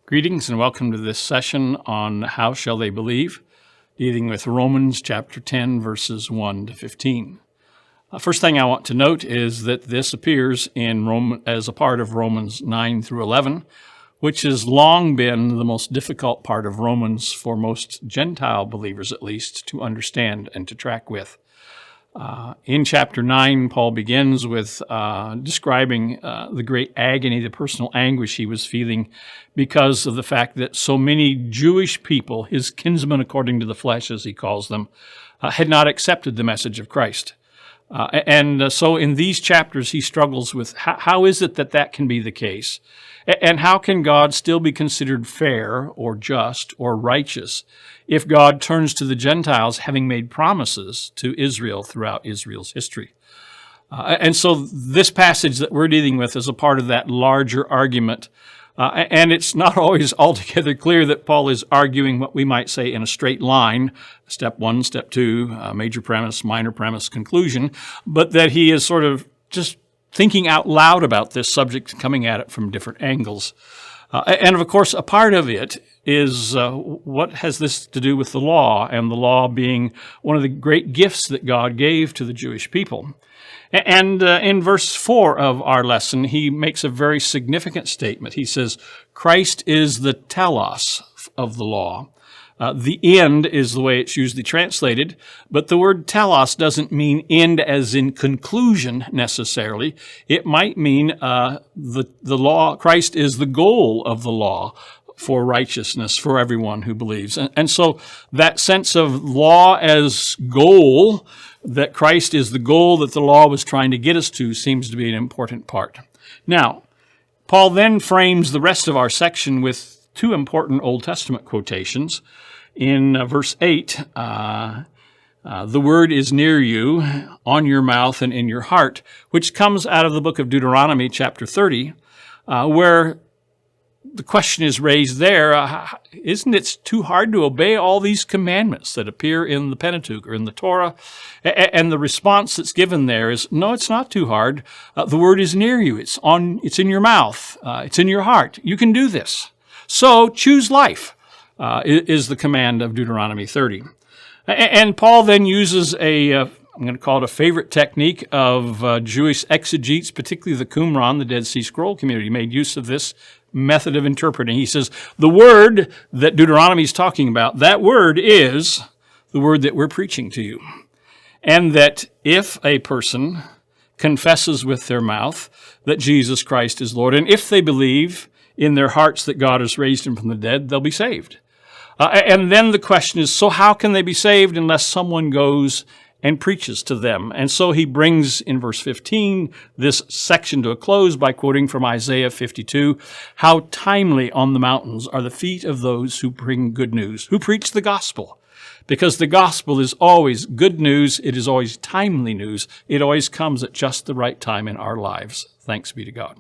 Greetings and welcome to this session on How Shall They Believe, dealing with Romans chapter 10, verses 1 to 15. First thing I want to note is that this appears in as a part of Romans 9 through 11, which has long been the most difficult part of Romans for most Gentile believers, at least, to understand and to track with. In chapter 9, Paul begins with describing the great agony, the personal anguish he was feeling because of the fact that so many Jewish people, his kinsmen according to the flesh, as he calls them, had not accepted the message of Christ. So in these chapters, he struggles with how is it that that can be the case? And how can God still be considered fair or just or righteous if God turns to the Gentiles, having made promises to Israel throughout Israel's history? And so this passage that we're dealing with is a part of that larger argument. And it's not always altogether clear that Paul is arguing what we might say in a straight line, step one, step two, major premise, minor premise, conclusion, but that he is sort of just thinking out loud about this subject, coming at it from different angles. And of course, a part of it is what has this to do with the law, and the law being one of the great gifts that God gave to the Jewish people. And in verse 4 of our lesson, he makes a very significant statement. He says, Christ is the telos of the law. The end is the way it's usually translated, but the word telos doesn't mean end as in conclusion necessarily. It might mean the law. Christ is the goal of the law for righteousness for everyone who believes. And so that sense of law as goal, that Christ is the goal that the law was trying to get us to, seems to be an important part. Now, Paul then frames the rest of our section with two important Old Testament quotations. In verse 8, the word is near you, on your mouth and in your heart, which comes out of the book of Deuteronomy, chapter 30, where the question is raised there, isn't it too hard to obey all these commandments that appear in the Pentateuch or in the Torah? And the response that's given there is, no, it's not too hard. The word is near you. It's in your mouth. It's in your heart. You can do this. So choose life, is the command of Deuteronomy 30. And Paul then uses I'm going to call it a favorite technique of Jewish exegetes, particularly the Qumran, the Dead Sea Scroll community, made use of this method of interpreting. He says, the word that Deuteronomy is talking about, that word is the word that we're preaching to you. And that if a person confesses with their mouth that Jesus Christ is Lord, and if they believe in their hearts that God has raised him from the dead, they'll be saved. And then the question is, so how can they be saved unless someone goes and preaches to them? And so he brings, in verse 15, this section to a close by quoting from Isaiah 52, how timely on the mountains are the feet of those who bring good news, who preach the gospel. Because the gospel is always good news. It is always timely news. It always comes at just the right time in our lives. Thanks be to God.